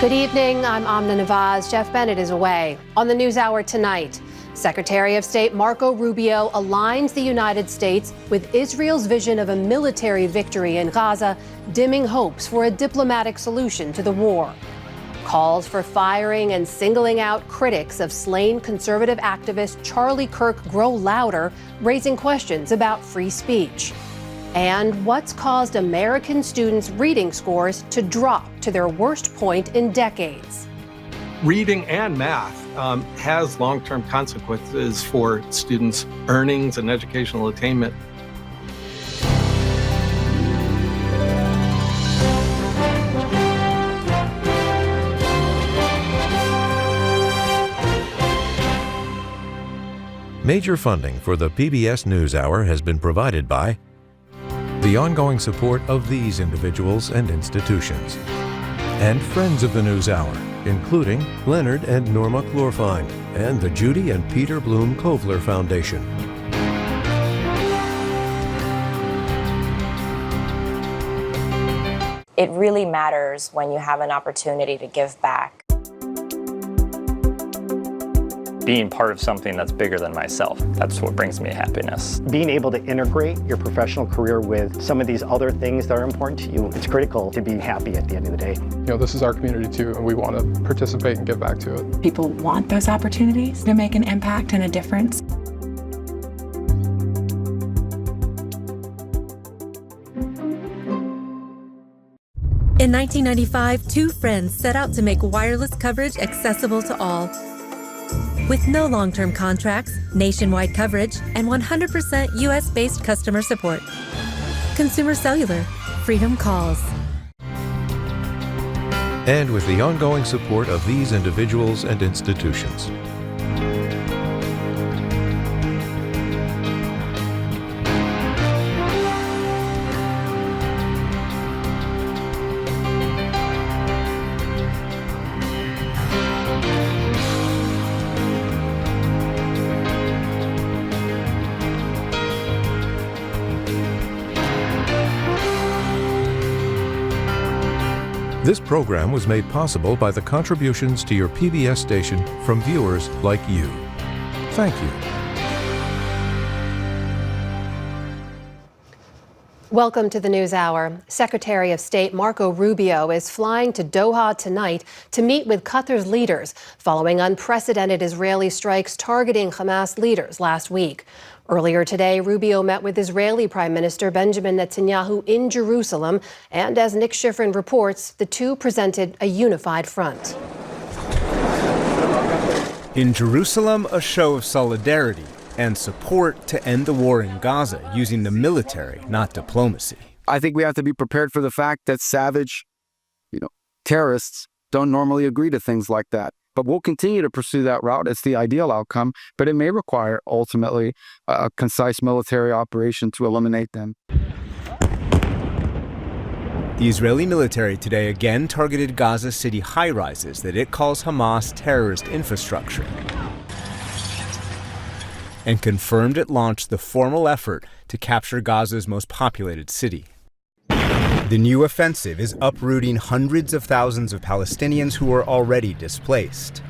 Good evening, I'm Amna Nawaz. Jeff Bennett is away. On the NewsHour tonight, Secretary of State Marco Rubio aligns the United States with Israel's vision of a military victory in Gaza, dimming hopes for a diplomatic solution to the war. Calls for firing and singling out critics of slain conservative activist Charlie Kirk grow louder, raising questions about free speech. And what's caused American students' reading scores to drop to their worst point in decades. Reading and math has long-term consequences for students' earnings and educational attainment. Major funding for the PBS NewsHour has been provided by the ongoing support of these individuals and institutions, and friends of the NewsHour, including Leonard and Norma Chlorfine, and the Judy and Peter Bloom Kovler Foundation. It really matters when you have an opportunity to give back. Being part of something that's bigger than myself, that's what brings me happiness. Being able to integrate your professional career with some of these other things that are important to you, it's critical to be happy at the end of the day. You know, this is our community too, and we want to participate and give back to it. People want those opportunities to make an impact and a difference. In 1995, two friends set out to make wireless coverage accessible to all. With no long-term contracts, nationwide coverage, and 100% U.S.-based customer support. Consumer Cellular. Freedom calls. And with the ongoing support of these individuals and institutions. This program was made possible by the contributions to your PBS station from viewers like you. Thank you. Welcome to the NewsHour. Secretary of State Marco Rubio is flying to Doha tonight to meet with Qatar's leaders following unprecedented Israeli strikes targeting Hamas leaders last week. Earlier today, Rubio met with Israeli Prime Minister Benjamin Netanyahu in Jerusalem, and as Nick Schifrin reports, the two presented a unified front. In Jerusalem, a show of solidarity and support to end the war in Gaza using the military, not diplomacy. I think we have to be prepared for the fact that savage, terrorists don't normally agree to things like that. But we'll continue to pursue that route. It's the ideal outcome, but it may require ultimately a concise military operation to eliminate them. The Israeli military today again targeted Gaza City high-rises that it calls Hamas terrorist infrastructure, and confirmed it launched the formal effort to capture Gaza's most populated city. The new offensive is uprooting hundreds of thousands of Palestinians who are already displaced.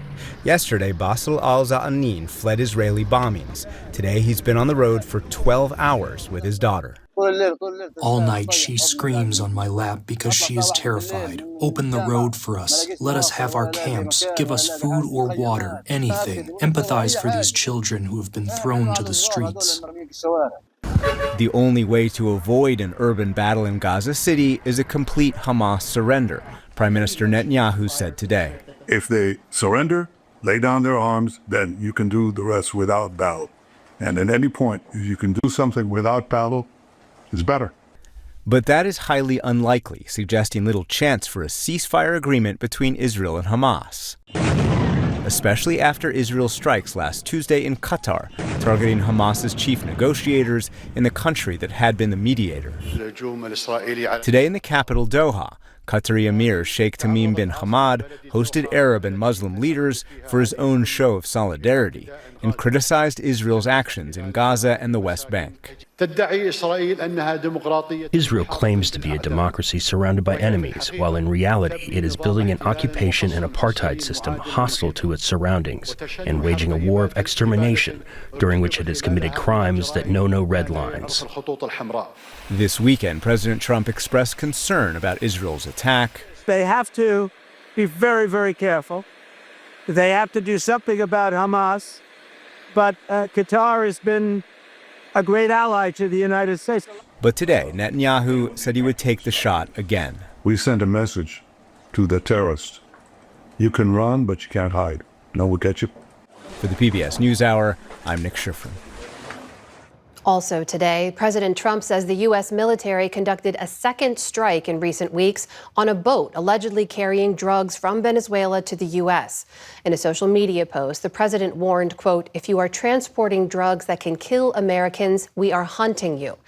Yesterday, Bassel al-Za'anin fled Israeli bombings. Today, he's been on the road for 12 hours with his daughter. All night she screams on my lap because she is terrified. Open the road for us. Let us have our camps. Give us food or water, anything. Empathize for these children who have been thrown to the streets. The only way to avoid an urban battle in Gaza City is a complete Hamas surrender, Prime Minister Netanyahu said today. If they surrender, lay down their arms, then you can do the rest without battle. And at any point, if you can do something without battle, it's better. But that is highly unlikely, suggesting little chance for a ceasefire agreement between Israel and Hamas, especially after Israel strikes last Tuesday in Qatar, targeting Hamas's chief negotiators in the country that had been the mediator. Today in the capital, Doha, Qatari Emir Sheikh Tamim bin Hamad hosted Arab and Muslim leaders for his own show of solidarity and criticized Israel's actions in Gaza and the West Bank. Israel claims to be a democracy surrounded by enemies, while in reality it is building an occupation and apartheid system hostile to its surroundings and waging a war of extermination during which it has committed crimes that know no red lines. This weekend, President Trump expressed concern about Israel's attack. They have to be very, very careful. They have to do something about Hamas. But Qatar has been a great ally to the United States. But today, Netanyahu said he would take the shot again. We sent a message to the terrorists. You can run, but you can't hide. No one will get you. For the PBS NewsHour, I'm Nick Schifrin. Also today, President Trump says the U.S. military conducted a second strike in recent weeks on a boat allegedly carrying drugs from Venezuela to the U.S. In a social media post, the president warned, quote, "If you are transporting drugs that can kill Americans, we are hunting you."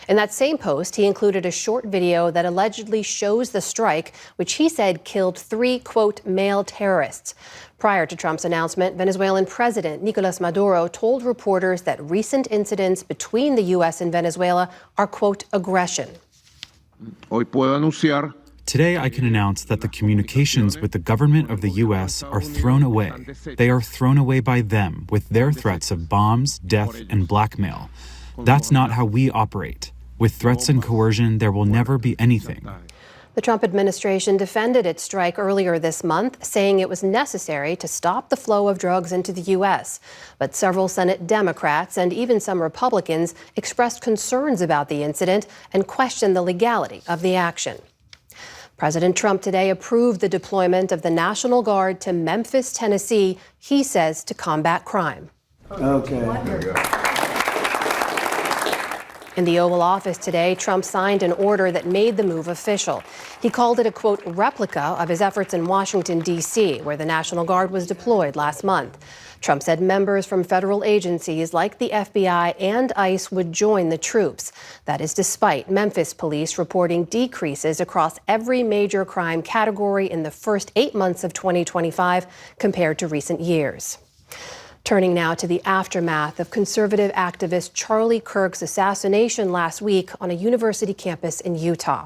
In that same post, he included a short video that allegedly shows the strike, which he said killed 3, quote, male terrorists. Prior to Trump's announcement, Venezuelan President Nicolas Maduro told reporters that recent incidents between the U.S. and Venezuela are, quote, aggression. Today, I can announce that the communications with the government of the U.S. are thrown away. They are thrown away by them with their threats of bombs, death, and blackmail. That's not how we operate. With threats and coercion, there will never be anything. The Trump administration defended its strike earlier this month, saying it was necessary to stop the flow of drugs into the U.S. But several Senate Democrats and even some Republicans expressed concerns about the incident and questioned the legality of the action. President Trump today approved the deployment of the National Guard to Memphis, Tennessee, he says to combat crime. In the Oval Office today, Trump signed an order that made the move official. He called it a, quote, replica of his efforts in Washington, D.C., where the National Guard was deployed last month. Trump said members from federal agencies like the FBI and ICE would join the troops. That is despite Memphis police reporting decreases across every major crime category in the first 8 months of 2025 compared to recent years. Turning now to the aftermath of conservative activist Charlie Kirk's assassination last week on a university campus in Utah.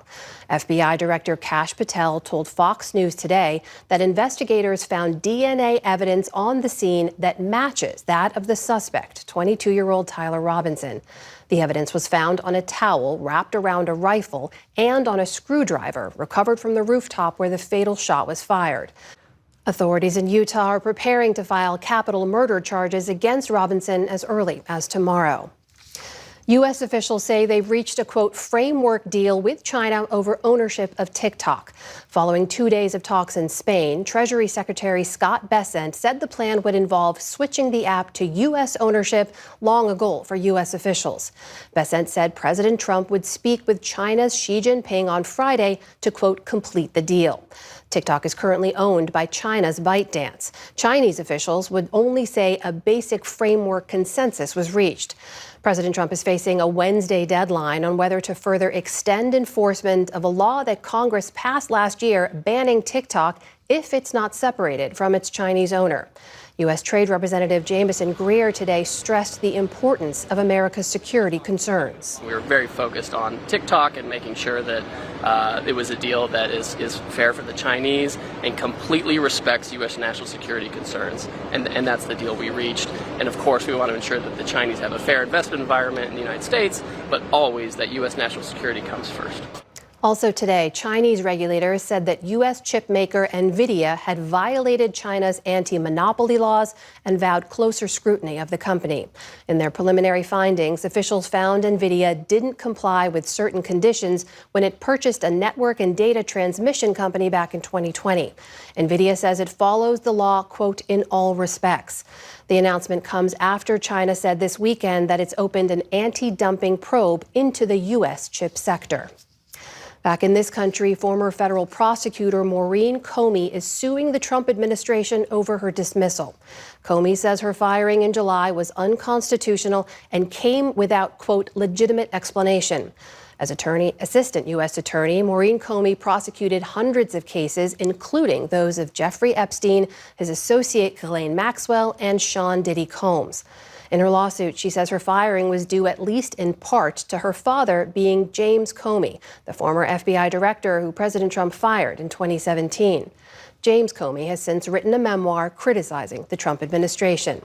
FBI Director Kash Patel told Fox News today that investigators found DNA evidence on the scene that matches that of the suspect, 22-year-old Tyler Robinson. The evidence was found on a towel wrapped around a rifle and on a screwdriver recovered from the rooftop where the fatal shot was fired. Authorities in Utah are preparing to file capital murder charges against Robinson as early as tomorrow. U.S. officials say they've reached a, quote, framework deal with China over ownership of TikTok. Following 2 days of talks in Spain, Treasury Secretary Scott Bessent said the plan would involve switching the app to U.S. ownership, long a goal for U.S. officials. Bessent said President Trump would speak with China's Xi Jinping on Friday to, quote, complete the deal. TikTok is currently owned by China's ByteDance. Chinese officials would only say a basic framework consensus was reached. President Trump is facing a Wednesday deadline on whether to further extend enforcement of a law that Congress passed last year banning TikTok if it's not separated from its Chinese owner. U.S. Trade Representative Jamieson Greer today stressed the importance of America's security concerns. We were very focused on TikTok and making sure that it was a deal that is fair for the Chinese and completely respects U.S. national security concerns. And that's the deal we reached. And of course, we want to ensure that the Chinese have a fair investment environment in the United States, but always that U.S. national security comes first. Also today, Chinese regulators said that U.S. chip maker NVIDIA had violated China's anti-monopoly laws and vowed closer scrutiny of the company. In their preliminary findings, officials found NVIDIA didn't comply with certain conditions when it purchased a network and data transmission company back in 2020. NVIDIA says it follows the law, quote, in all respects. The announcement comes after China said this weekend that it's opened an anti-dumping probe into the U.S. chip sector. Back in this country, former federal prosecutor Maureen Comey is suing the Trump administration over her dismissal. Comey says her firing in July was unconstitutional and came without, quote, legitimate explanation. As Assistant U.S. Attorney, Maureen Comey prosecuted hundreds of cases, including those of Jeffrey Epstein, his associate Ghislaine Maxwell, and Sean Diddy Combs. In her lawsuit, she says her firing was due at least in part to her father being James Comey, the former FBI director who President Trump fired in 2017. James Comey has since written a memoir criticizing the Trump administration.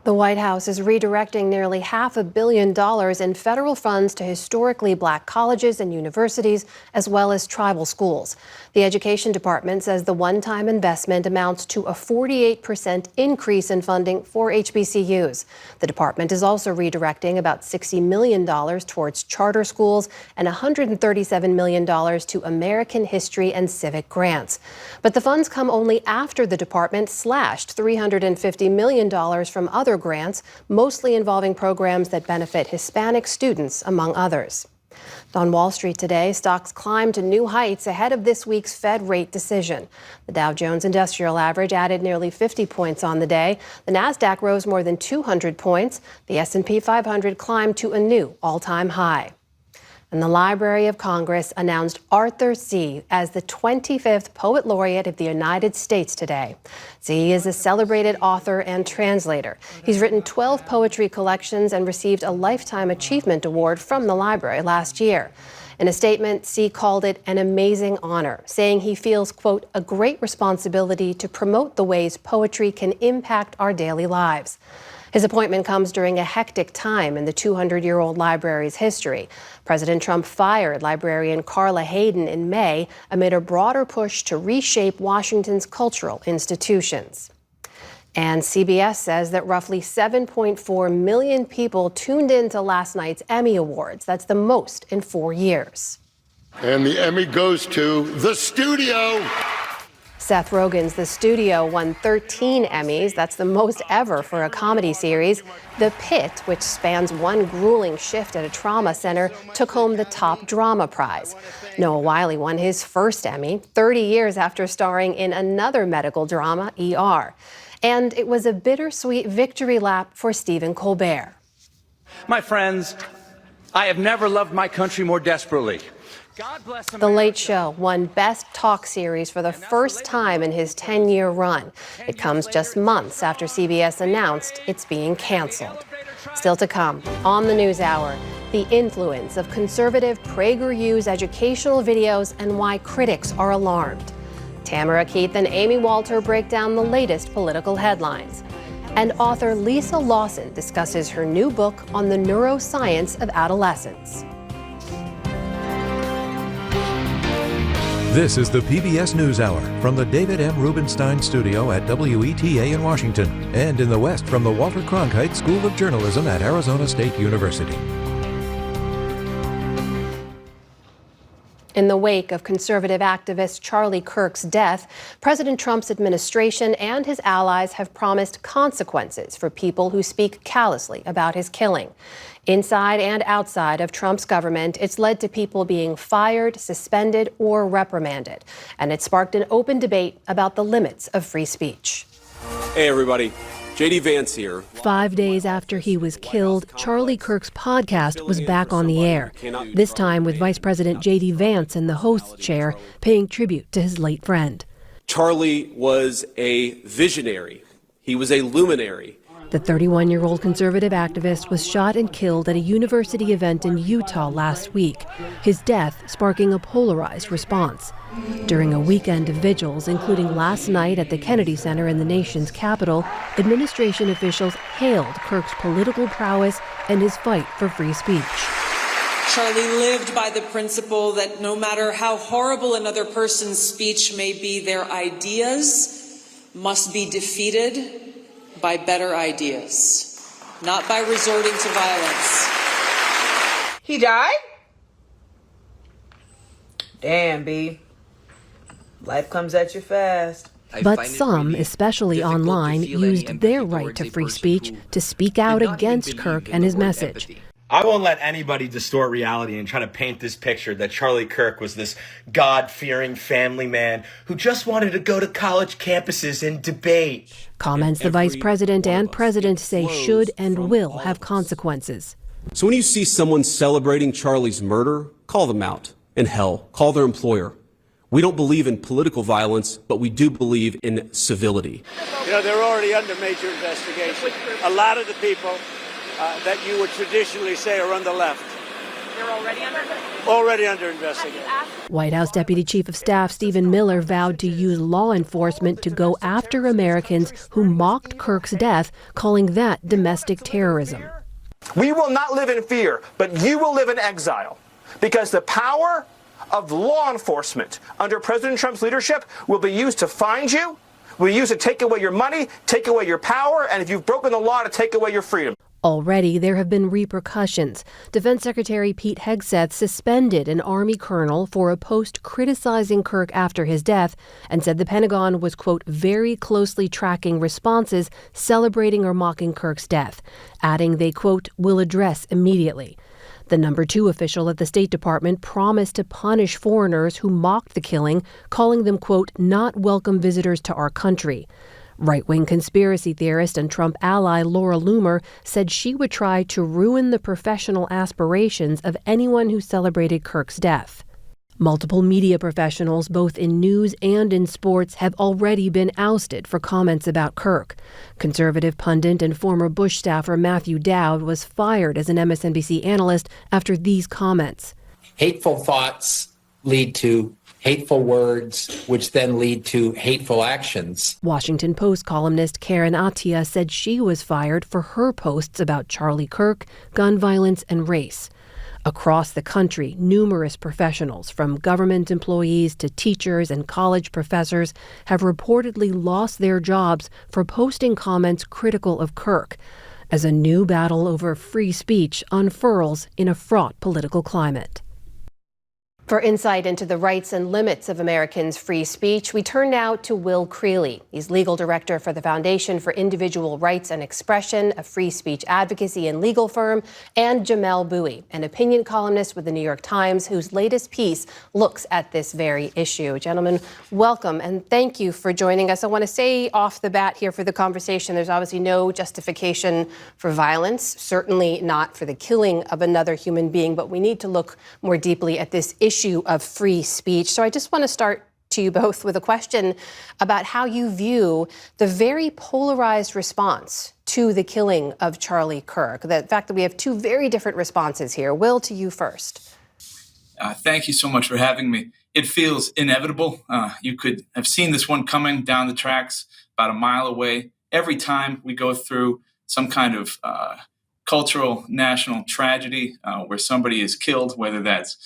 The White House is redirecting nearly $500 million in federal funds to historically black colleges and universities, as well as tribal schools. The Education Department says the one-time investment amounts to a 48% increase in funding for HBCUs. The department is also redirecting about $60 million towards charter schools and $137 million to American history and civic grants. But the funds come only after the department slashed $350 million from other grants, mostly involving programs that benefit Hispanic students, among others. On Wall Street today, stocks climbed to new heights ahead of this week's Fed rate decision. The Dow Jones Industrial Average added nearly 50 points on the day. The Nasdaq rose more than 200 points. The S&P 500 climbed to a new all-time high. And the Library of Congress announced Arthur C. as the 25th Poet Laureate of the United States today. C. is a celebrated author and translator. He's written 12 poetry collections and received a Lifetime Achievement Award from the library last year. In a statement, C. called it an amazing honor, saying he feels, quote, a great responsibility to promote the ways poetry can impact our daily lives. His appointment comes during a hectic time in the 200-year-old library's history. President Trump fired librarian Carla Hayden in May amid a broader push to reshape Washington's cultural institutions. And CBS says that roughly 7.4 million people tuned in to last night's Emmy Awards. That's the most in 4 years. And the Emmy goes to The Studio. Seth Rogen's The Studio won 13 Emmys. That's the most ever for a comedy series. The Pit, which spans one grueling shift at a trauma center, took home the top drama prize. Noah Wyle won his first Emmy 30 years after starring in another medical drama, ER. And it was a bittersweet victory lap for Stephen Colbert. My friends, I have never loved my country more desperately. The Late Show won Best Talk Series for the first time in his 10-year run. It comes just months after CBS announced it's being canceled. Still to come on the NewsHour, the influence of conservative PragerU's educational videos and why critics are alarmed. Tamara Keith and Amy Walter break down the latest political headlines. And author Lisa Lawson discusses her new book on the neuroscience of adolescence. This is the PBS NewsHour from the David M. Rubenstein Studio at WETA in Washington and in the West from the Walter Cronkite School of Journalism at Arizona State University. In the wake of conservative activist Charlie Kirk's death, President Trump's administration and his allies have promised consequences for people who speak callously about his killing. Inside and outside of Trump's government, it's led to people being fired, suspended, or reprimanded. And it sparked an open debate about the limits of free speech. Hey, everybody. J.D. Vance here. 5 days after he was killed, Charlie Kirk's podcast was back on the air, this time with Vice President J.D. Vance in the host chair, paying tribute to his late friend. Charlie was a visionary. He was a luminary. The 31-year-old conservative activist was shot and killed at a university event in Utah last week, his death sparking a polarized response. During a weekend of vigils, including last night at the Kennedy Center in the nation's capital, administration officials hailed Kirk's political prowess and his fight for free speech. Charlie lived by the principle that no matter how horrible another person's speech may be, their ideas must be defeated by better ideas, not by resorting to violence. He died? Damn, B. Life comes at you fast. But some, especially online, used their right to free speech to speak out against Kirk and his message. I won't let anybody distort reality and try to paint this picture that Charlie Kirk was this God-fearing family man who just wanted to go to college campuses and debate. Comments the vice president and president say should and will have consequences. So when you see someone celebrating Charlie's murder, call them out. And hell, call their employer. We don't believe in political violence, but we do believe in civility. You know, they're already under major investigation. A lot of the people that you would traditionally say are on the left. They're already under investigation. White House Deputy Chief of Staff Stephen Miller vowed to use law enforcement to go after Americans who mocked Kirk's death, calling that domestic terrorism. We will not live in fear, but you will live in exile, because the power of law enforcement under President Trump's leadership will be used to find you, will be used to take away your money, take away your power, and if you've broken the law, to take away your freedom. Already, there have been repercussions. Defense Secretary Pete Hegseth suspended an Army colonel for a post criticizing Kirk after his death and said the Pentagon was, quote, very closely tracking responses celebrating or mocking Kirk's death, adding they, quote, will address immediately. The number 2 official at the State Department promised to punish foreigners who mocked the killing, calling them, quote, not welcome visitors to our country. Right-wing conspiracy theorist and Trump ally Laura Loomer said she would try to ruin the professional aspirations of anyone who celebrated Kirk's death. Multiple media professionals, both in news and in sports, have already been ousted for comments about Kirk. Conservative pundit and former Bush staffer Matthew Dowd was fired as an MSNBC analyst after these comments. Hateful thoughts lead to hateful words, which then lead to hateful actions. Washington Post columnist Karen Attiah said she was fired for her posts about Charlie Kirk, gun violence, and race. Across the country, numerous professionals, from government employees to teachers and college professors, have reportedly lost their jobs for posting comments critical of Kirk, as a new battle over free speech unfurls in a fraught political climate. For insight into the rights and limits of Americans' free speech, we turn now to Will Creeley. He's legal director for the Foundation for Individual Rights and Expression, a free speech advocacy and legal firm, and Jamelle Bouie, an opinion columnist with the New York Times, whose latest piece looks at this very issue. Gentlemen, welcome, and thank you for joining us. I want to say off the bat here for the conversation, there's obviously no justification for violence, certainly not for the killing of another human being, but we need to look more deeply at this issue of free speech. So I just want to start to you both with a question about how you view the very polarized response to the killing of Charlie Kirk. The fact that we have 2 very different responses here. Will, to you first. Thank you so much for having me. It feels inevitable. You could have seen this one coming down the tracks about a mile away. Every time we go through some kind of cultural national tragedy where somebody is killed, whether that's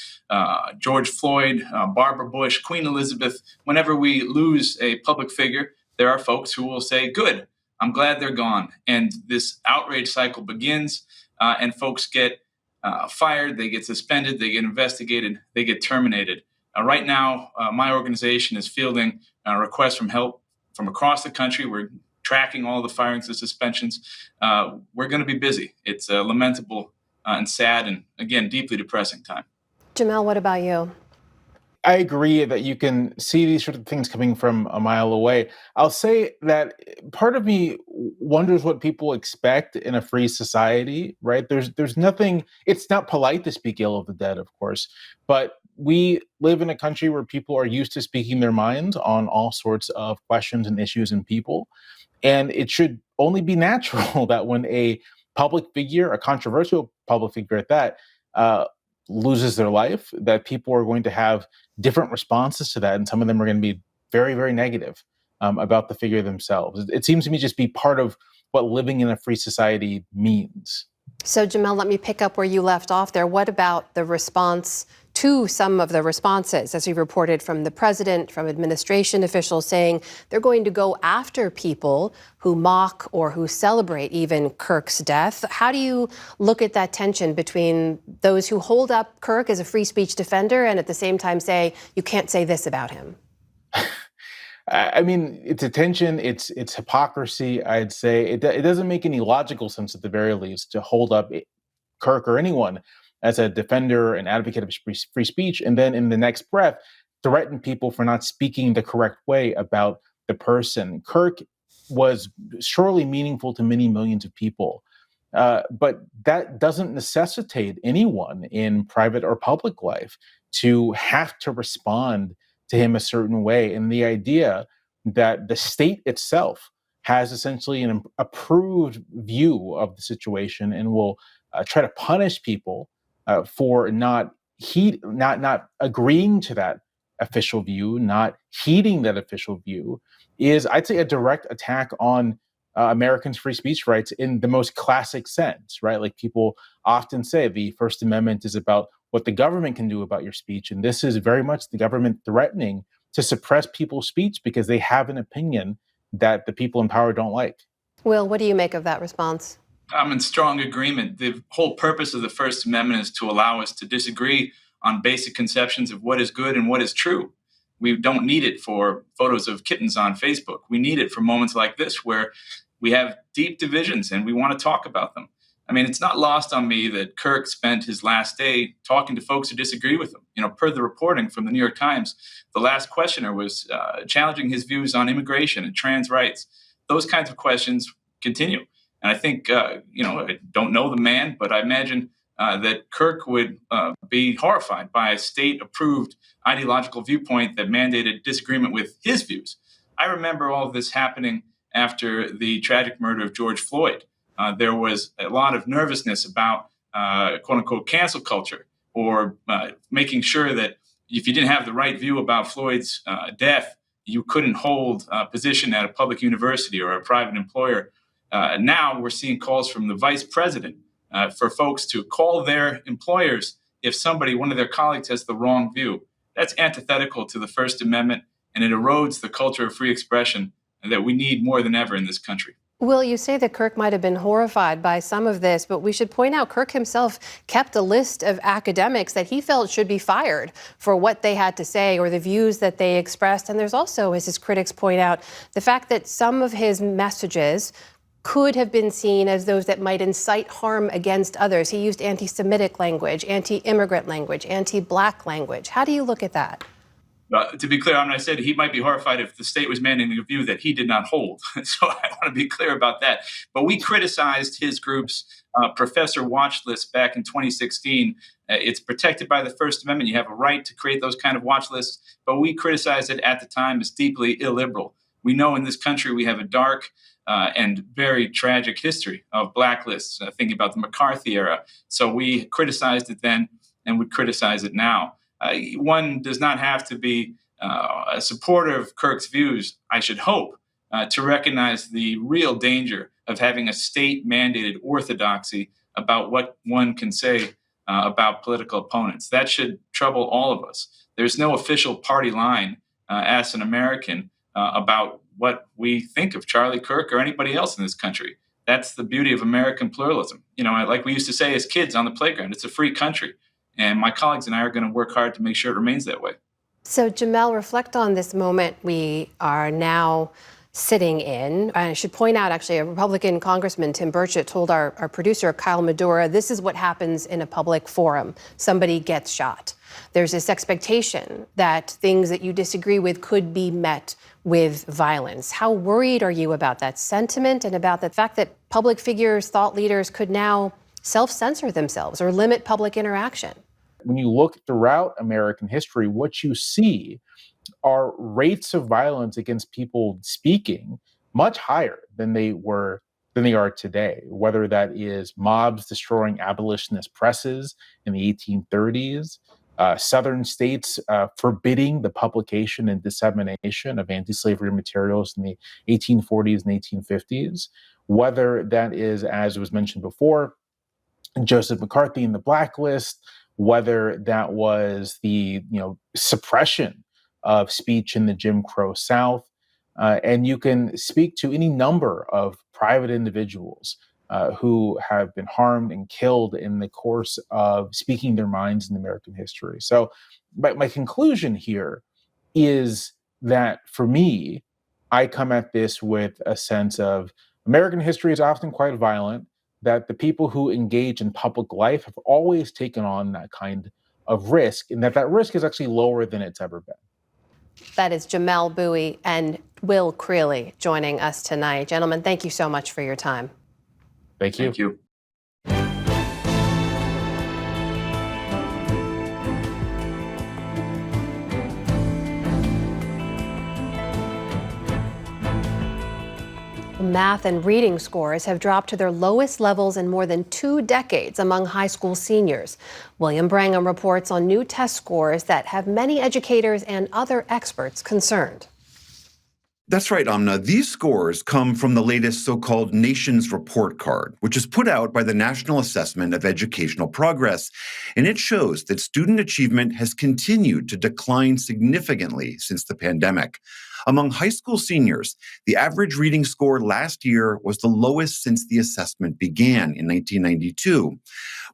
George Floyd, Barbara Bush, Queen Elizabeth. Whenever we lose a public figure, there are folks who will say, good, I'm glad they're gone. And this outrage cycle begins, and folks get fired, they get suspended, they get investigated, they get terminated. Right now, my organization is fielding requests from help from across the country. We're tracking all the firings and suspensions. We're going to be busy. It's a lamentable and sad and, again, deeply depressing time. Jamelle, what about you? I agree that you can see these sort of things coming from a mile away. I'll say that part of me wonders what people expect in a free society, right? There's nothing, it's not polite to speak ill of the dead, of course, but we live in a country where people are used to speaking their minds on all sorts of questions and issues and people. And it should only be natural that when a public figure, a controversial public figure at that, loses their life, that people are going to have different responses to that. And some of them are going to be very, very negative about the figure themselves. It seems to me just be part of what living in a free society means. So, Jamelle, let me pick up where you left off there. What about the response to some of the responses, as we reported from the president, from administration officials saying they're going to go after people who mock or who celebrate even Kirk's death? How do you look at that tension between those who hold up Kirk as a free speech defender and at the same time say, you can't say this about him? I mean, it's a tension, it's hypocrisy, I'd say. It doesn't make any logical sense, at the very least, to hold up Kirk or anyone as a defender and advocate of free speech, and then in the next breath, threaten people for not speaking the correct way about the person. Kirk was surely meaningful to many millions of people. But that doesn't necessitate anyone in private or public life to have to respond to him a certain way. And the idea that the state itself has essentially an approved view of the situation and will try to punish people for not agreeing to that official view, not heeding that official view, is, I'd say, a direct attack on Americans' free speech rights in the most classic sense, right? Like people often say the First Amendment is about what the government can do about your speech. And this is very much the government threatening to suppress people's speech because they have an opinion that the people in power don't like. Will, what do you make of that response? I'm in strong agreement. The whole purpose of the First Amendment is to allow us to disagree on basic conceptions of what is good and what is true. We don't need it for photos of kittens on Facebook. We need it for moments like this where we have deep divisions and we want to talk about them. I mean, it's not lost on me that Kirk spent his last day talking to folks who disagree with him. You know, per the reporting from the New York Times, the last questioner was challenging his views on immigration and trans rights. Those kinds of questions continue. And I think, I don't know the man, but I imagine that Kirk would be horrified by a state-approved ideological viewpoint that mandated disagreement with his views. I remember all of this happening after the tragic murder of George Floyd. There was a lot of nervousness about quote-unquote cancel culture, or making sure that if you didn't have the right view about Floyd's death, you couldn't hold a position at a public university or a private employer. Now we're seeing calls from the vice president for folks to call their employers if one of their colleagues has the wrong view. That's antithetical to the First Amendment, and it erodes the culture of free expression that we need more than ever in this country. Will, you say that Kirk might have been horrified by some of this, but we should point out Kirk himself kept a list of academics that he felt should be fired for what they had to say or the views that they expressed. And there's also, as his critics point out, the fact that some of his messages could have been seen as those that might incite harm against others. He used anti-Semitic language, anti-immigrant language, anti-Black language. How do you look at that? To be clear, I said he might be horrified if the state was mandating a view that he did not hold. So I want to be clear about that. But we criticized his group's professor watch list back in 2016. It's protected by the First Amendment. You have a right to create those kind of watch lists. But we criticized it at the time as deeply illiberal. We know in this country we have a dark and very tragic history of blacklists, thinking about the McCarthy era. So we criticized it then and would criticize it now. One does not have to be a supporter of Kirk's views, I should hope, to recognize the real danger of having a state-mandated orthodoxy about what one can say about political opponents. That should trouble all of us. There's no official party line as an American about what we think of Charlie Kirk or anybody else in this country. That's the beauty of American pluralism. You know, like we used to say as kids on the playground, it's a free country. And my colleagues and I are going to work hard to make sure it remains that way. So, Jamel, reflect on this moment we are now sitting in. I should point out, actually, a Republican Congressman, Tim Burchett, told our producer, Kyle Madura, this is what happens in a public forum. Somebody gets shot. There's this expectation that things that you disagree with could be met with violence. How worried are you about that sentiment and about the fact that public figures, thought leaders could now self-censor themselves or limit public interaction? When you look throughout American history, what you see are rates of violence against people speaking much higher than they are today, whether that is mobs destroying abolitionist presses in the 1830s, Southern states forbidding the publication and dissemination of anti-slavery materials in the 1840s and 1850s, whether that is, as was mentioned before, Joseph McCarthy in the blacklist, whether that was the suppression of speech in the Jim Crow South. And you can speak to any number of private individuals who have been harmed and killed in the course of speaking their minds in American history. So my conclusion here is that for me, I come at this with a sense of American history is often quite violent, that the people who engage in public life have always taken on that kind of risk, and that risk is actually lower than it's ever been. That is Jamel Bouie and Will Creeley joining us tonight. Gentlemen, thank you so much for your time. Thank you. Thank you. Math and reading scores have dropped to their lowest levels in more than 2 decades among high school seniors. William Brangham reports on new test scores that have many educators and other experts concerned. That's right, Amna. These scores come from the latest so-called Nations Report Card, which is put out by the National Assessment of Educational Progress. And it shows that student achievement has continued to decline significantly since the pandemic. Among high school seniors, the average reading score last year was the lowest since the assessment began in 1992.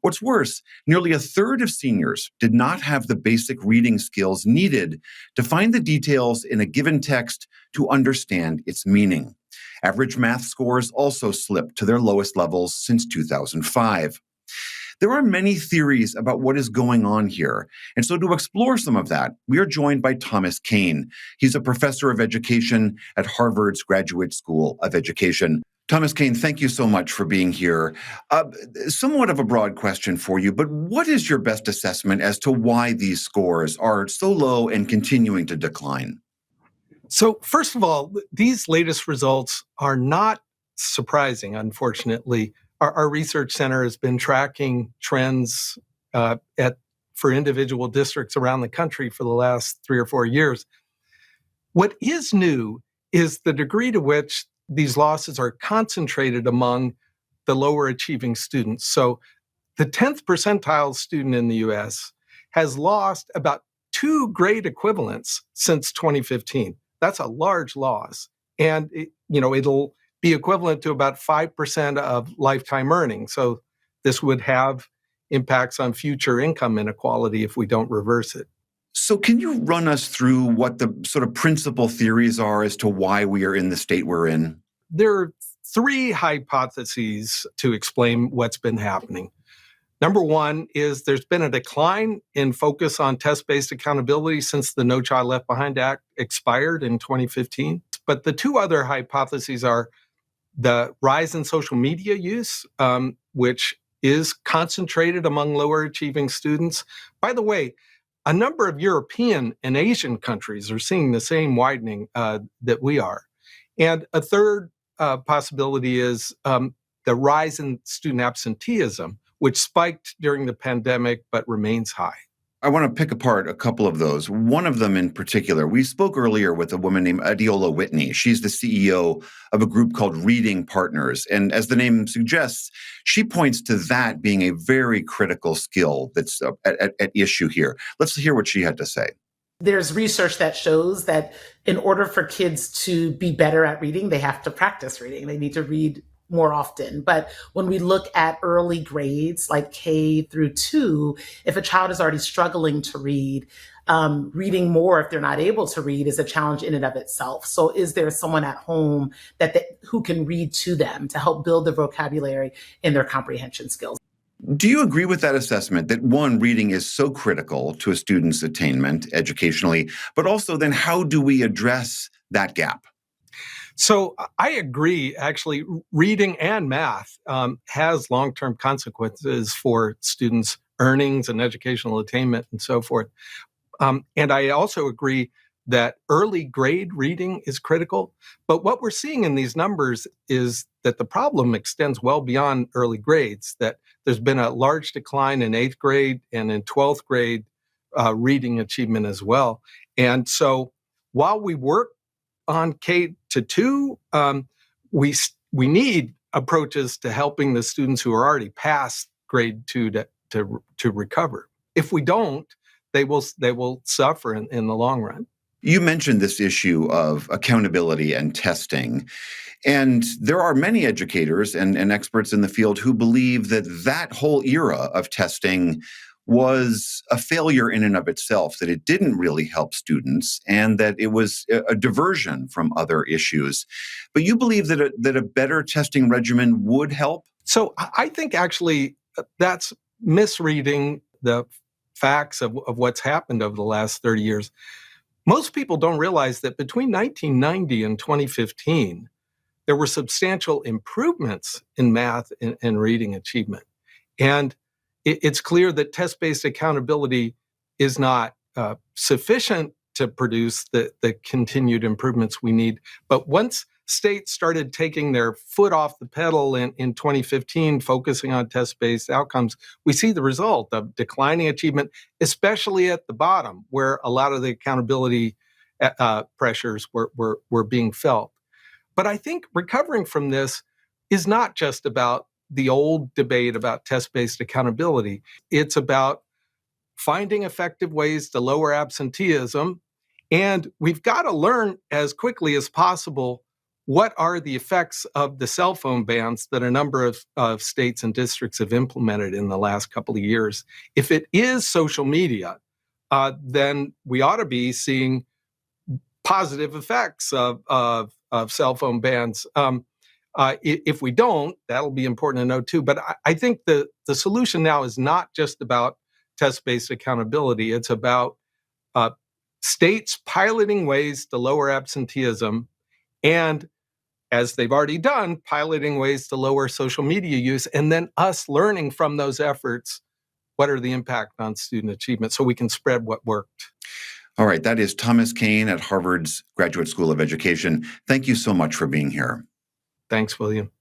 What's worse, nearly a third of seniors did not have the basic reading skills needed to find the details in a given text to understand its meaning. Average math scores also slipped to their lowest levels since 2005. There are many theories about what is going on here. And so to explore some of that, we are joined by Thomas Kean. He's a professor of education at Harvard's Graduate School of Education. Thomas Kean, thank you so much for being here. Somewhat of a broad question for you, but what is your best assessment as to why these scores are so low and continuing to decline? So first of all, these latest results are not surprising, unfortunately. Our research center has been tracking trends for individual districts around the country for the last 3 or 4 years. What is new is the degree to which these losses are concentrated among the lower achieving students. So the 10th percentile student in the US has lost about 2 grade equivalents since 2015. That's a large loss. And it'll be equivalent to about 5% of lifetime earnings. So this would have impacts on future income inequality if we don't reverse it. So can you run us through what the sort of principal theories are as to why we are in the state we're in? There are 3 hypotheses to explain what's been happening. Number one is there's been a decline in focus on test-based accountability since the No Child Left Behind Act expired in 2015. But the 2 other hypotheses are the rise in social media use, which is concentrated among lower achieving students. By the way, a number of European and Asian countries are seeing the same widening that we are. And a third possibility is the rise in student absenteeism, which spiked during the pandemic but remains high. I want to pick apart a couple of those. One of them in particular, we spoke earlier with a woman named Adeola Whitney. She's the CEO of a group called Reading Partners. And as the name suggests, she points to that being a very critical skill that's at issue here. Let's hear what she had to say. There's research that shows that in order for kids to be better at reading, they have to practice reading. They need to read more often. But when we look at early grades like K through 2, if a child is already struggling to read, reading more if they're not able to read is a challenge in and of itself. So is there someone at home who can read to them to help build the vocabulary and their comprehension skills? Do you agree with that assessment that, one, reading is so critical to a student's attainment educationally, but also then how do we address that gap? So I agree, actually, reading and math has long-term consequences for students' earnings and educational attainment and so forth. And I also agree that early grade reading is critical. But what we're seeing in these numbers is that the problem extends well beyond early grades, that there's been a large decline in 8th grade and in 12th grade reading achievement as well. And so while we work on K to 2, we need approaches to helping the students who are already past grade 2 to recover. If we don't, they will suffer in the long run. You mentioned this issue of accountability and testing. And there are many educators and experts in the field who believe that that whole era of testing was a failure in and of itself, that it didn't really help students and that it was a diversion from other issues. But you believe that a better testing regimen would help? So I think actually that's misreading the facts of what's happened over the last 30 years. Most people don't realize that between 1990 and 2015, there were substantial improvements in math and reading achievement. And it's clear that test-based accountability is not sufficient to produce the continued improvements we need. But once states started taking their foot off the pedal in 2015, focusing on test-based outcomes, we see the result of declining achievement, especially at the bottom, where a lot of the accountability pressures were being felt. But I think recovering from this is not just about the old debate about test-based accountability. It's about finding effective ways to lower absenteeism. And we've got to learn as quickly as possible what are the effects of the cell phone bans that a number of states and districts have implemented in the last couple of years. If it is social media, then we ought to be seeing positive effects of cell phone bans. If we don't, that'll be important to know too. But I think the solution now is not just about test-based accountability. It's about states piloting ways to lower absenteeism and, as they've already done, piloting ways to lower social media use, and then us learning from those efforts what are the impact on student achievement so we can spread what worked. All right, that is Thomas Kean at Harvard's Graduate School of Education. Thank you so much for being here. Thanks, William.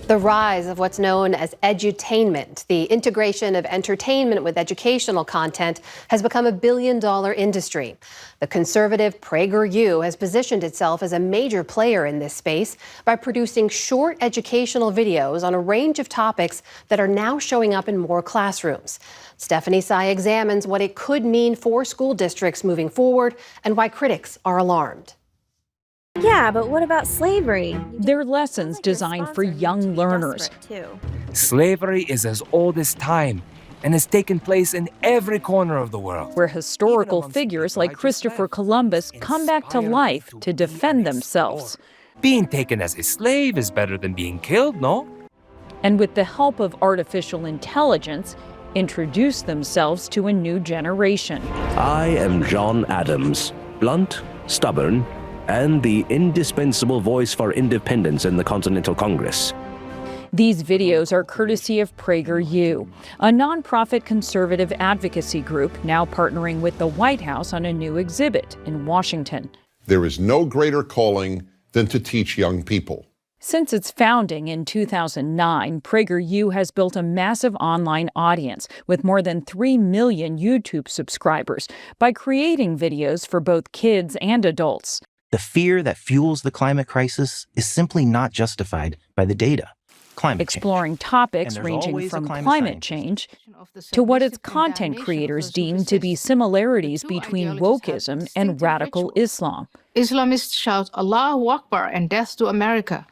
The rise of what's known as edutainment, the integration of entertainment with educational content, has become a billion-dollar industry. The conservative PragerU has positioned itself as a major player in this space by producing short educational videos on a range of topics that are now showing up in more classrooms. Stephanie Tsai examines what it could mean for school districts moving forward and why critics are alarmed. Yeah, but what about slavery? They're lessons designed for young learners. Slavery is as old as time and has taken place in every corner of the world. Where historical figures like Christopher Columbus come back to life to defend themselves. Being taken as a slave is better than being killed, no? And with the help of artificial intelligence, introduce themselves to a new generation. I am John Adams, blunt, stubborn, and the indispensable voice for independence in the Continental Congress. These videos are courtesy of PragerU, a nonprofit conservative advocacy group now partnering with the White House on a new exhibit in Washington. There is no greater calling than to teach young people. Since its founding in 2009, PragerU has built a massive online audience with more than 3 million YouTube subscribers by creating videos for both kids and adults. The fear that fuels the climate crisis is simply not justified by the data. Climate Exploring change. topics ranging from climate change to what its content creators deem to be similarities between wokeism and radical Islam. Islamists shout Allahu Akbar and death to America.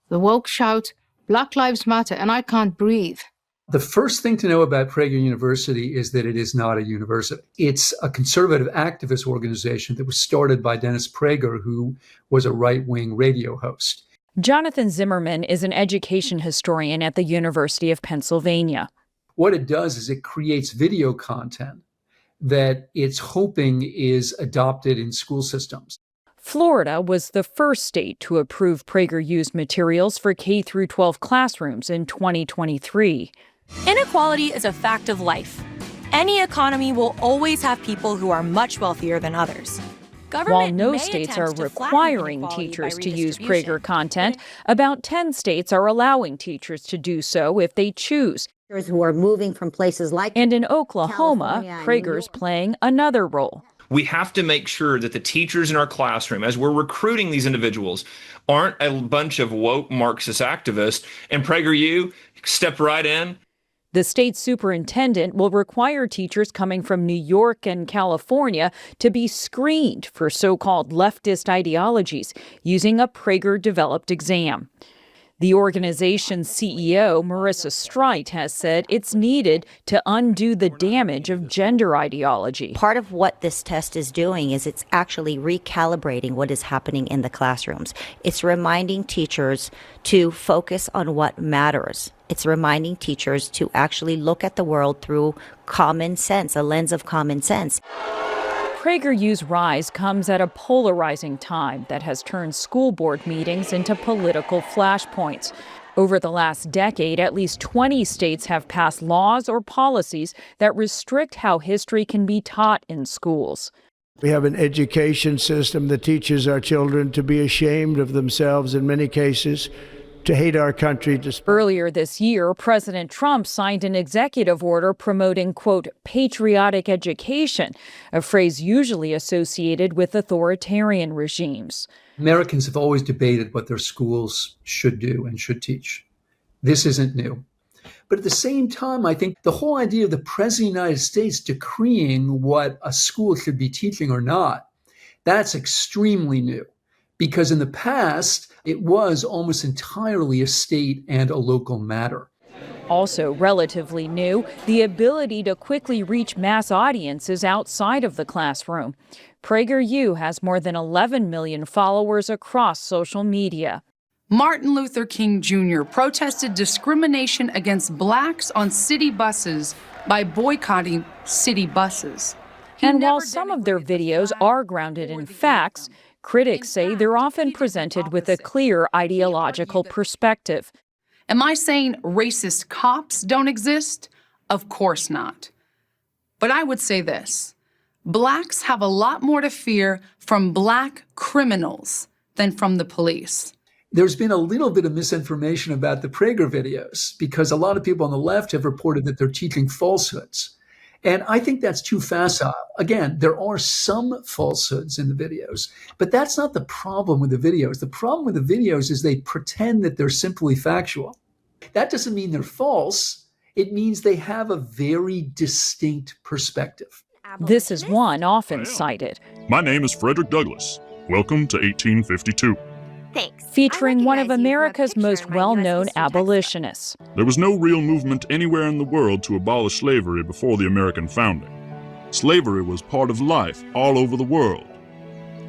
The woke shout Black Lives Matter and I can't breathe. The first thing to know about Prager University is that it is not a university. It's a conservative activist organization that was started by Dennis Prager, who was a right-wing radio host. Jonathan Zimmerman is an education historian at the University of Pennsylvania. What it does is it creates video content that it's hoping is adopted in school systems. Florida was the first state to approve PragerU's materials for K-12 classrooms in 2023. Inequality is a fact of life. Any economy will always have people who are much wealthier than others. While no states are requiring teachers to use Prager content, about 10 states are allowing teachers to do so if they choose. Who are moving from places like and in Oklahoma, Prager's playing another role. We have to make sure that the teachers in our classroom, as we're recruiting these individuals, aren't a bunch of woke Marxist activists. And PragerU stepped right in. The state superintendent will require teachers coming from New York and California to be screened for so-called leftist ideologies using a Prager-developed exam. The organization's CEO, Marissa Streit, has said it's needed to undo the damage of gender ideology. Part of what this test is doing is it's actually recalibrating what is happening in the classrooms. It's reminding teachers to focus on what matters. It's reminding teachers to actually look at the world through common sense, a lens of common sense. PragerU's rise comes at a polarizing time that has turned school board meetings into political flashpoints. Over the last decade, at least 20 states have passed laws or policies that restrict how history can be taught in schools. We have an education system that teaches our children to be ashamed of themselves in many cases, to hate our country. Earlier this year, President Trump signed an executive order promoting, quote, patriotic education, a phrase usually associated with authoritarian regimes. Americans have always debated what their schools should do and should teach. This isn't new. But at the same time, I think the whole idea of the President of the United States decreeing what a school should be teaching or not, that's extremely new. Because in the past, it was almost entirely a state and a local matter. Also relatively new, the ability to quickly reach mass audiences outside of the classroom. PragerU has more than 11 million followers across social media. Martin Luther King Jr. protested discrimination against blacks on city buses by boycotting city buses. And while some of their videos are grounded in facts, critics say they're often presented with a clear ideological perspective. Am I saying racist cops don't exist? Of course not. But I would say this. Blacks have a lot more to fear from black criminals than from the police. There's been a little bit of misinformation about the Prager videos because a lot of people on the left have reported that they're teaching falsehoods. And I think that's too facile. Again, there are some falsehoods in the videos, but that's not the problem with the videos. The problem with the videos is they pretend that they're simply factual. That doesn't mean they're false. It means they have a very distinct perspective. This is one often cited. My name is Frederick Douglass. Welcome to 1852. Thanks. Featuring one of America's most well-known abolitionists. There was no real movement anywhere in the world to abolish slavery before the American founding. Slavery was part of life all over the world.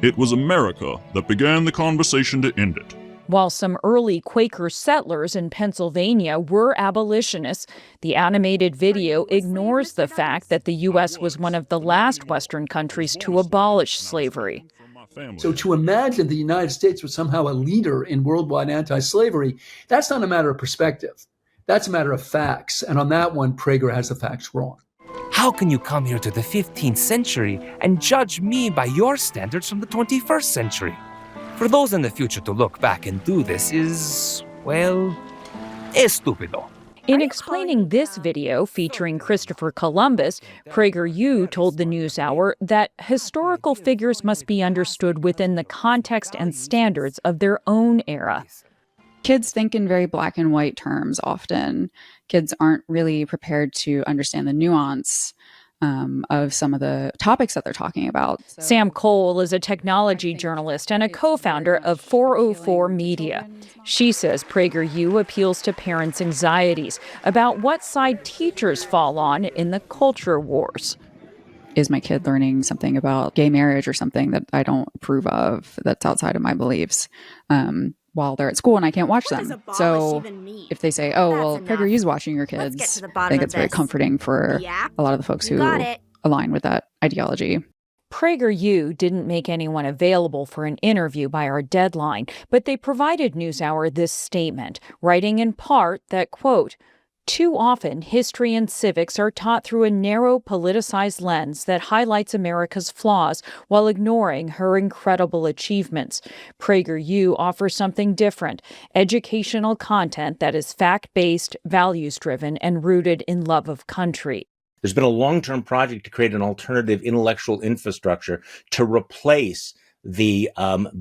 It was America that began the conversation to end it. While some early Quaker settlers in Pennsylvania were abolitionists, the animated video ignores the fact that the U.S. was one of the last Western countries to abolish slavery. So to imagine the United States was somehow a leader in worldwide anti-slavery, that's not a matter of perspective. That's a matter of facts. And on that one, Prager has the facts wrong. How can you come here to the 15th century and judge me by your standards from the 21st century? For those in the future to look back and do this is, well, estúpido. In explaining this video featuring Christopher Columbus, PragerU told the NewsHour that historical figures must be understood within the context and standards of their own era. Kids think in very black and white terms often. Kids aren't really prepared to understand the nuance of some of the topics that they're talking about. Sam Cole is a technology journalist and a co-founder of 404 Media. She says PragerU appeals to parents' anxieties about what side teachers fall on in the culture wars. Is my kid learning something about gay marriage or something that I don't approve of, that's outside of my beliefs, while they're at school and I can't watch them? So if they say, oh, well, PragerU's watching your kids, I think it's very comforting for a lot of the folks who align with that ideology. PragerU didn't make anyone available for an interview by our deadline, but they provided NewsHour this statement, writing in part that, quote, too often, history and civics are taught through a narrow, politicized lens that highlights America's flaws while ignoring her incredible achievements. PragerU offers something different, educational content that is fact-based, values-driven, and rooted in love of country. There's been a long-term project to create an alternative intellectual infrastructure to replace the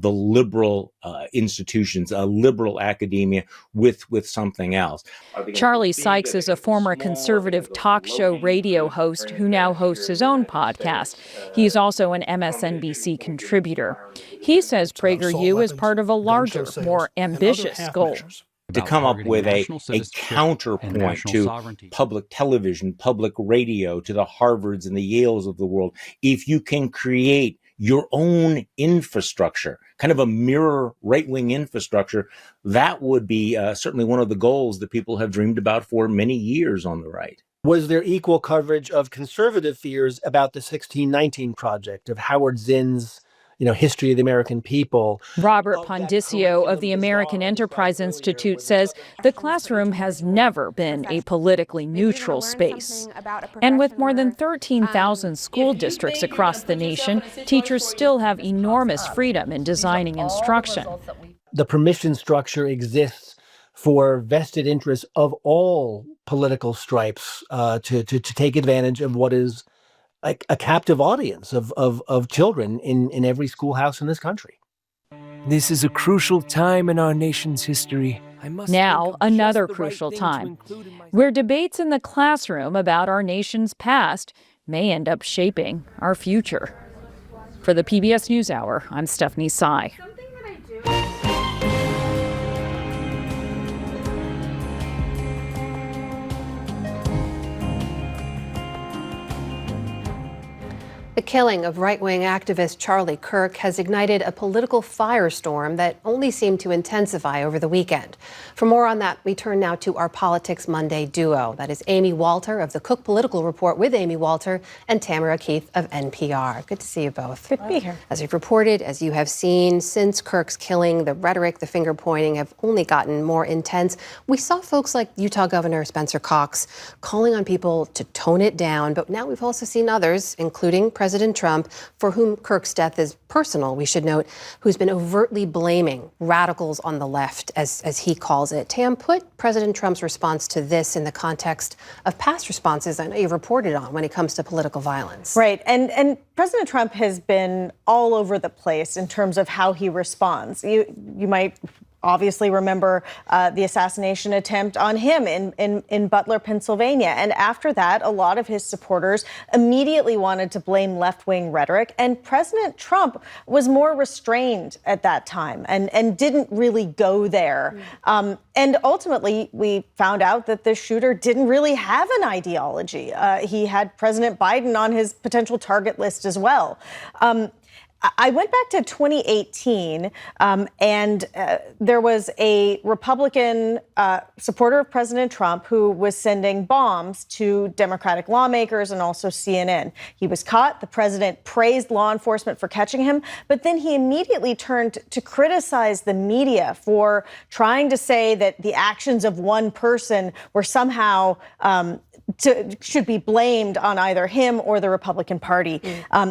liberal institutions, liberal academia with something else. Charlie Sykes is a former conservative talk show radio host who now hosts his own podcast. He's also an MSNBC contributor. He says PragerU is part of a larger, more ambitious goal. To come up with a counterpoint to public television, public radio, to the Harvards and the Yales of the world. If you can create your own infrastructure, kind of a mirror right-wing infrastructure, that would be certainly one of the goals that people have dreamed about for many years on the right. Was there equal coverage of conservative fears about the 1619 Project, of Howard Zinn's, history of the American people. Robert Pondicio of the American Enterprise Institute says the classroom has never been a politically neutral space. And with more than 13,000 school districts across the nation, teachers still have enormous freedom in designing instruction. The permission structure exists for vested interests of all political stripes to take advantage of what is like a captive audience of children in every schoolhouse in this country. This is a crucial time in our nation's history. Now, another crucial time, where debates in the classroom about our nation's past may end up shaping our future. For the PBS NewsHour, I'm Stephanie Sy. The killing of right-wing activist Charlie Kirk has ignited a political firestorm that only seemed to intensify over the weekend. For more on that, we turn now to our Politics Monday duo. That is Amy Walter of the Cook Political Report with Amy Walter and Tamara Keith of NPR. Good to see you both. Good to be here. As we've reported, as you have seen, since Kirk's killing, the rhetoric, the finger-pointing have only gotten more intense. We saw folks like Utah Governor Spencer Cox calling on people to tone it down, but now we've also seen others, including President Trump, for whom Kirk's death is personal, we should note, who's been overtly blaming radicals on the left, as he calls it. Tam, put President Trump's response to this in the context of past responses I know you've reported on when it comes to political violence. Right. And President Trump has been all over the place in terms of how he responds. You might obviously remember the assassination attempt on him in Butler, Pennsylvania. And after that, a lot of his supporters immediately wanted to blame left-wing rhetoric. And President Trump was more restrained at that time and didn't really go there. And ultimately, we found out that the shooter didn't really have an ideology. He had President Biden on his potential target list as well. I went back to 2018, and there was a Republican supporter of President Trump who was sending bombs to Democratic lawmakers and also CNN. He was caught. The president praised law enforcement for catching him, but then he immediately turned to criticize the media for trying to say that the actions of one person were somehow should be blamed on either him or the Republican Party.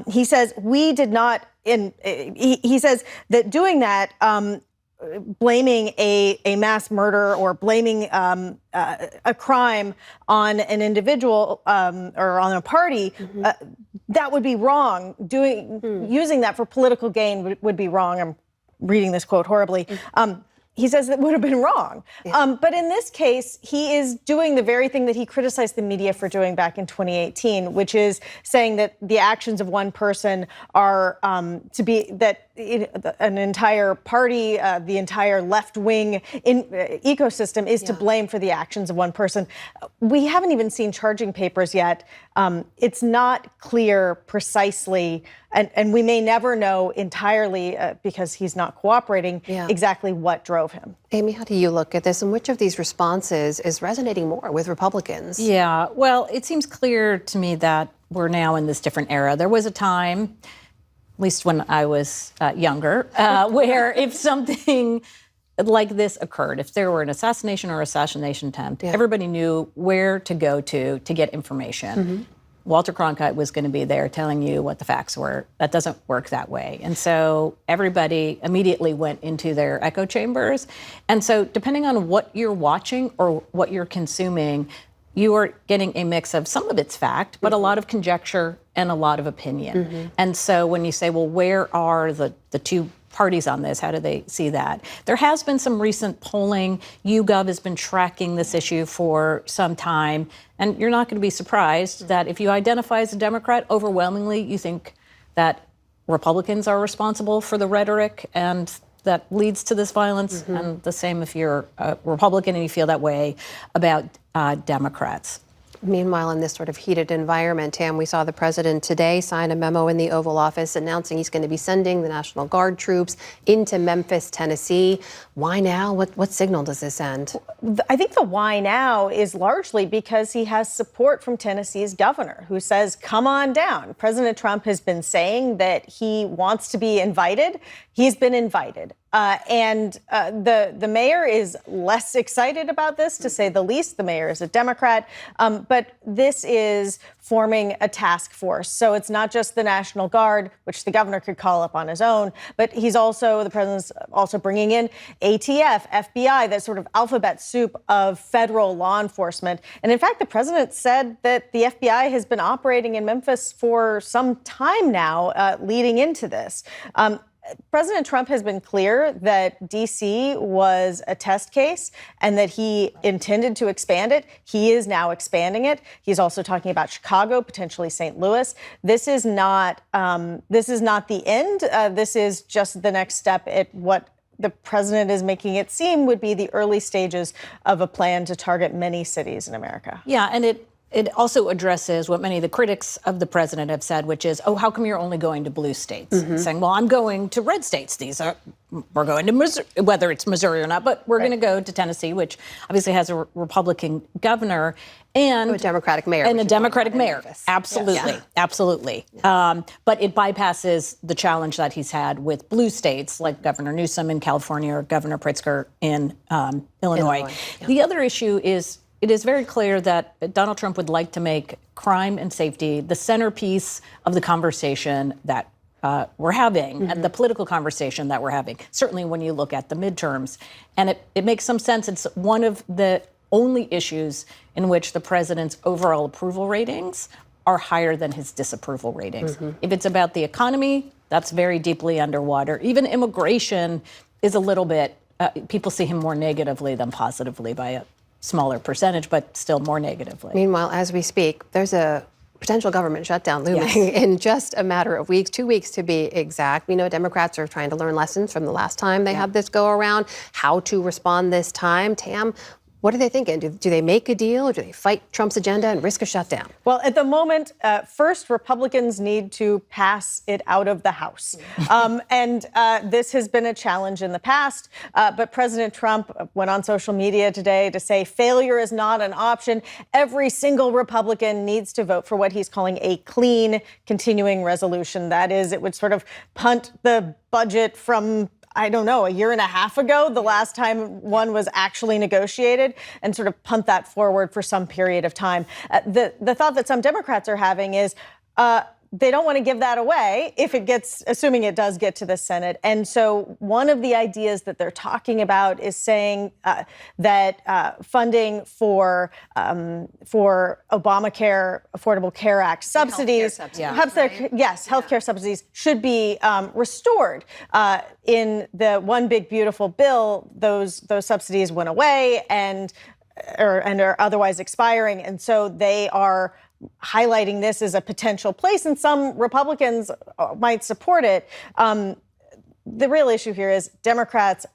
He says we did not. He says that doing that, blaming a mass murder or blaming a crime on an individual or on a party, that would be wrong. Using that for political gain would be wrong. I'm reading this quote horribly. He says that would have been wrong. But in this case, he is doing the very thing that he criticized the media for doing back in 2018, which is saying that the actions of one person are an entire party, the entire left-wing ecosystem is to blame for the actions of one person. We haven't even seen charging papers yet. It's not clear precisely, and we may never know entirely because he's not cooperating, exactly what drove him. Amy, how do you look at this, and which of these responses is resonating more with Republicans? Yeah, well, it seems clear to me that we're now in this different era. There was a time, at least when I was younger, where if something like this occurred, if there were an assassination or assassination attempt, everybody knew where to go to get information. Walter Cronkite was going to be there telling you what the facts were. That doesn't work that way. And so everybody immediately went into their echo chambers. And so depending on what you're watching or what you're consuming, you are getting a mix of some of it's fact, but a lot of conjecture and a lot of opinion. And so when you say, well, where are the two parties on this? How do they see that? There has been some recent polling. YouGov has been tracking this issue for some time. And you're not going to be surprised that if you identify as a Democrat, overwhelmingly you think that Republicans are responsible for the rhetoric and that leads to this violence. And the same if you're a Republican and you feel that way about Democrats. Meanwhile, in this sort of heated environment, Tam, we saw the president today sign a memo in the Oval Office announcing he's going to be sending the National Guard troops into Memphis, Tennessee. Why now? What signal does this send? I think the why now is largely because he has support from Tennessee's governor, who says, come on down. President Trump has been saying that he wants to be invited. He's been invited. The mayor is less excited about this, to say the least. The mayor is a Democrat. But this is forming a task force. So it's not just the National Guard, which the governor could call up on his own, but the president's also bringing in ATF, FBI, that sort of alphabet soup of federal law enforcement. And in fact, the president said that the FBI has been operating in Memphis for some time now, leading into this. President Trump has been clear that D.C. was a test case and that he intended to expand it. He is now expanding it. He's also talking about Chicago, potentially St. Louis. This is not the end. This is just the next step at what the president is making it seem would be the early stages of a plan to target many cities in America. Yeah, and it also addresses what many of the critics of the president have said, which is, oh, how come you're only going to blue states? Saying, well, I'm going to red states. We're going to Missouri, whether it's Missouri or not, but we're going to go to Tennessee, which obviously has a Republican governor and a Democratic mayor. And a Democratic mayor. Absolutely. Yes. Absolutely. Yeah. But it bypasses the challenge that he's had with blue states like Governor Newsom in California or Governor Pritzker in Illinois. Yeah. The other issue is, it is very clear that Donald Trump would like to make crime and safety the centerpiece of the conversation that we're having, and the political conversation that we're having, certainly when you look at the midterms. And it makes some sense. It's one of the only issues in which the president's overall approval ratings are higher than his disapproval ratings. If it's about the economy, that's very deeply underwater. Even immigration is a little bit, people see him more negatively than positively by a smaller percentage, but still more negatively. Meanwhile, as we speak, there's a potential government shutdown looming in just a matter of weeks, 2 weeks to be exact. We know Democrats are trying to learn lessons from the last time they had this go around, how to respond this time. Tam, what are they thinking? Do they make a deal, or do they fight Trump's agenda and risk a shutdown? Well, at the moment, first, Republicans need to pass it out of the House. This has been a challenge in the past. But President Trump went on social media today to say failure is not an option. Every single Republican needs to vote for what he's calling a clean continuing resolution. That is, it would sort of punt the budget from, I don't know, a year and a half ago, the last time one was actually negotiated, and sort of punt that forward for some period of time. The thought that some Democrats are having is they don't want to give that away assuming it does get to the Senate. And so one of the ideas that they're talking about is saying that funding for Obamacare, Affordable Care Act subsidies, healthcare subsidies should be restored. In the One Big Beautiful Bill, those subsidies went away and are otherwise expiring. And so they are highlighting this as a potential place, and some Republicans might support it. The real issue here is Democratic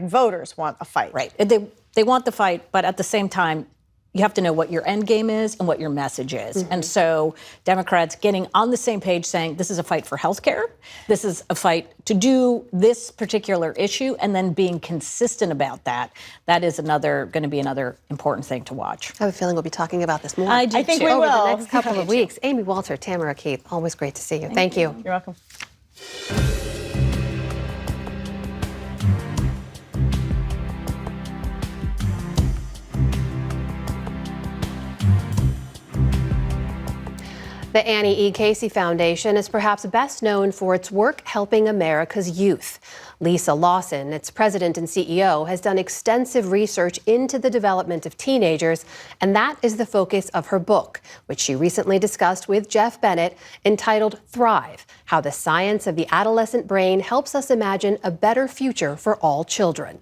voters want a fight. Right. They want the fight, but at the same time, you have to know what your end game is and what your message is. And so Democrats getting on the same page saying this is a fight for health care, this is a fight to do this particular issue, and then being consistent about that is going to be another important thing to watch. I have a feeling we'll be talking about this more. I think we will. Over the next couple of weeks. Amy Walter, Tamara Keith, always great to see you. Thank you. You're welcome. The Annie E. Casey Foundation is perhaps best known for its work helping America's youth. Lisa Lawson, its president and CEO, has done extensive research into the development of teenagers, and that is the focus of her book, which she recently discussed with Jeff Bennett, entitled Thrive: How the Science of the Adolescent Brain Helps Us Imagine a Better Future for All Children.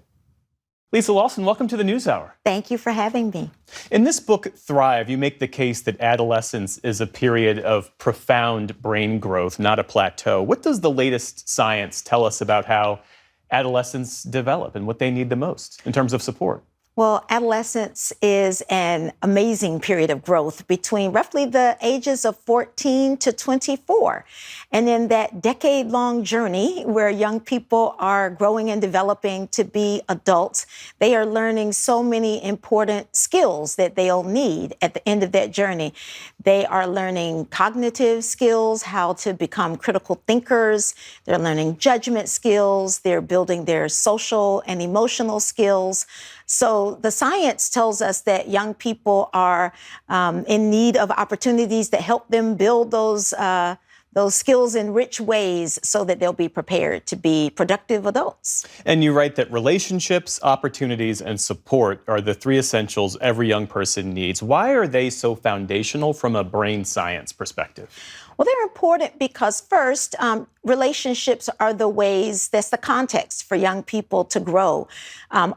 Lisa Lawson, welcome to the NewsHour. Thank you for having me. In this book, Thrive, you make the case that adolescence is a period of profound brain growth, not a plateau. What does the latest science tell us about how adolescents develop and what they need the most in terms of support? Well, adolescence is an amazing period of growth between roughly the ages of 14 to 24. And in that decade-long journey where young people are growing and developing to be adults, they are learning so many important skills that they'll need at the end of that journey. They are learning cognitive skills, how to become critical thinkers. They're learning judgment skills. They're building their social and emotional skills. So the science tells us that young people are in need of opportunities that help them build those skills in rich ways so that they'll be prepared to be productive adults. And you write that relationships, opportunities, and support are the three essentials every young person needs. Why are they so foundational from a brain science perspective? Well, they're important because first, relationships are the ways, that's the context for young people to grow.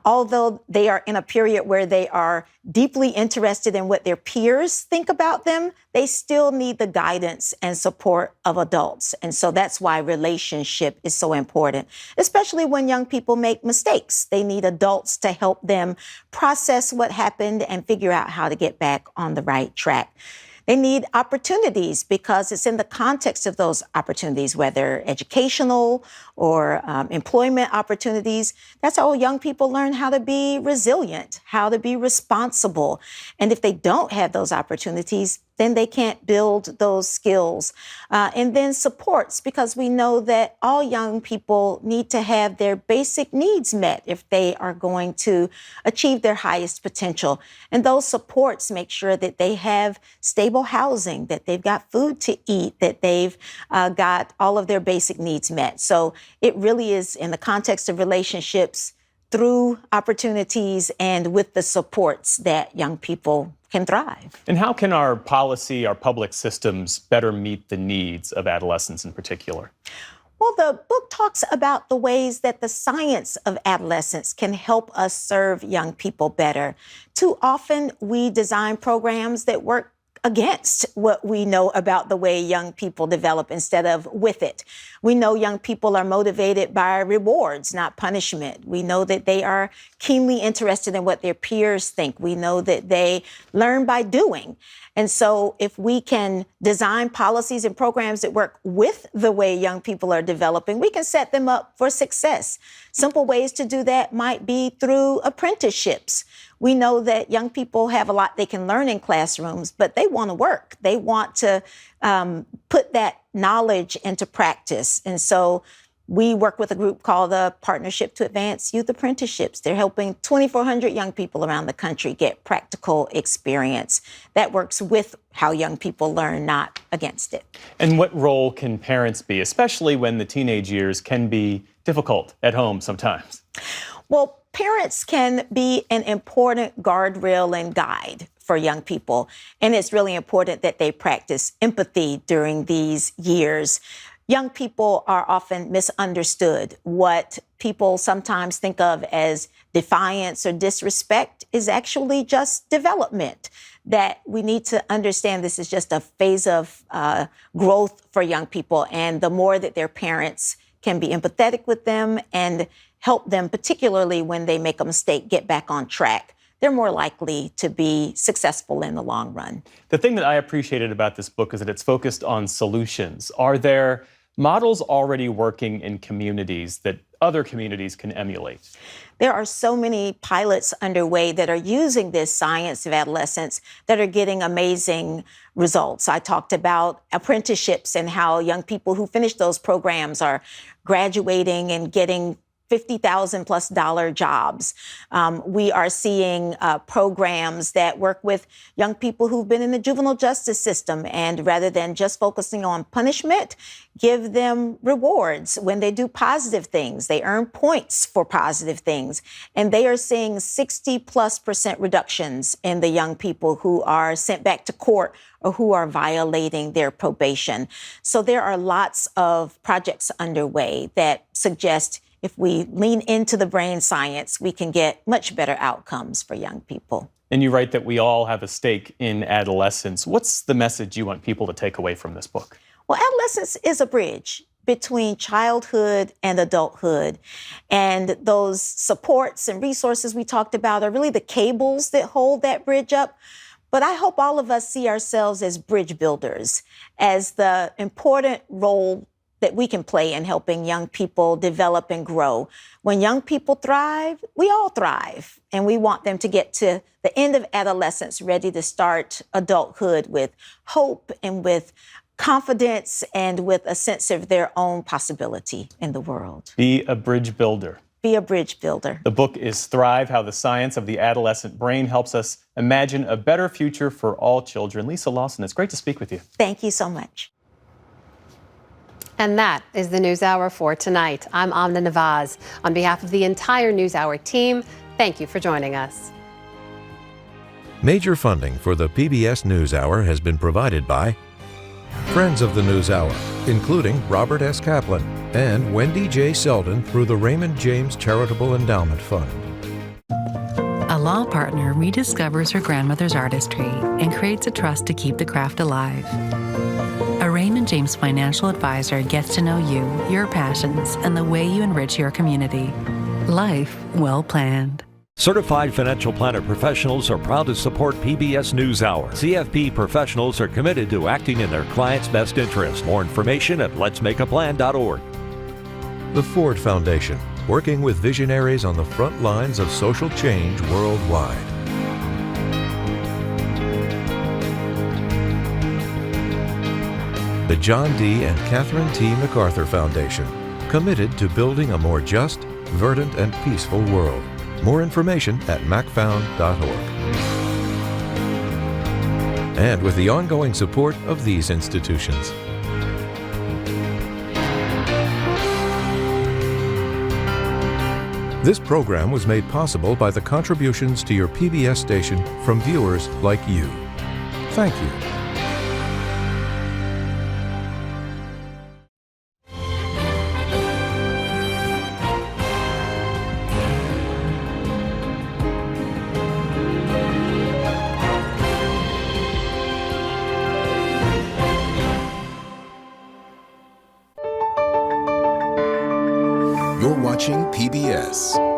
Although they are in a period where they are deeply interested in what their peers think about them, they still need the guidance and support of adults. And so that's why relationship is so important, especially when young people make mistakes. They need adults to help them process what happened and figure out how to get back on the right track. They need opportunities because it's in the context of those opportunities, whether educational or employment opportunities. That's how young people learn how to be resilient, how to be responsible. And if they don't have those opportunities, then they can't build those skills. And then supports, because we know that all young people need to have their basic needs met if they are going to achieve their highest potential. And those supports make sure that they have stable housing, that they've got food to eat, that they've got all of their basic needs met. So it really is in the context of relationships, through opportunities and with the supports that young people can thrive. And how can our policy, our public systems better meet the needs of adolescents in particular? Well, the book talks about the ways that the science of adolescence can help us serve young people better. Too often, we design programs that work against what we know about the way young people develop instead of with it. We know young people are motivated by rewards, not punishment. We know that they are keenly interested in what their peers think. We know that they learn by doing. And so if we can design policies and programs that work with the way young people are developing, we can set them up for success. Simple ways to do that might be through apprenticeships. We know that young people have a lot they can learn in classrooms, but they want to work. They want to put that knowledge into practice. And so we work with a group called the Partnership to Advance Youth Apprenticeships. They're helping 2,400 young people around the country get practical experience. That works with how young people learn, not against it. And what role can parents be, especially when the teenage years can be difficult at home sometimes? Well, parents can be an important guardrail and guide for young people. And it's really important that they practice empathy during these years. Young people are often misunderstood. What people sometimes think of as defiance or disrespect is actually just development. That we need to understand this is just a phase of growth for young people. And the more that their parents can be empathetic with them and help them, particularly when they make a mistake, get back on track, they're more likely to be successful in the long run. The thing that I appreciated about this book is that it's focused on solutions. Are there models already working in communities that other communities can emulate? There are so many pilots underway that are using this science of adolescence that are getting amazing results. I talked about apprenticeships and how young people who finish those programs are graduating and getting $50,000+ jobs. We are seeing programs that work with young people who've been in the juvenile justice system, and rather than just focusing on punishment, give them rewards when they do positive things. They earn points for positive things. And they are seeing 60+% reductions in the young people who are sent back to court or who are violating their probation. So there are lots of projects underway that suggest if we lean into the brain science, we can get much better outcomes for young people. And you write that we all have a stake in adolescence. What's the message you want people to take away from this book? Well, adolescence is a bridge between childhood and adulthood. And those supports and resources we talked about are really the cables that hold that bridge up. But I hope all of us see ourselves as bridge builders, as the important role that we can play in helping young people develop and grow. When young people thrive, we all thrive. And we want them to get to the end of adolescence ready to start adulthood with hope and with confidence and with a sense of their own possibility in the world. Be a bridge builder. Be a bridge builder. The book is Thrive, How the Science of the Adolescent Brain Helps Us Imagine a Better Future for All Children. Lisa Lawson, it's great to speak with you. Thank you so much. And that is the NewsHour for tonight. I'm Amna Nawaz. On behalf of the entire NewsHour team, thank you for joining us. Major funding for the PBS NewsHour has been provided by Friends of the NewsHour, including Robert S. Kaplan and Wendy J. Selden through the Raymond James Charitable Endowment Fund. A law partner rediscovers her grandmother's artistry and creates a trust to keep the craft alive. A Raymond James financial advisor gets to know you, your passions, and the way you enrich your community. Life well planned. Certified financial planner professionals are proud to support PBS NewsHour. CFP professionals are committed to acting in their clients' best interest. More information at letsmakeaplan.org. The Ford Foundation, working with visionaries on the front lines of social change worldwide. The John D. and Catherine T. MacArthur Foundation, committed to building a more just, verdant, and peaceful world. More information at macfound.org. And with the ongoing support of these institutions. This program was made possible by the contributions to your PBS station from viewers like you. Thank you. You're watching PBS.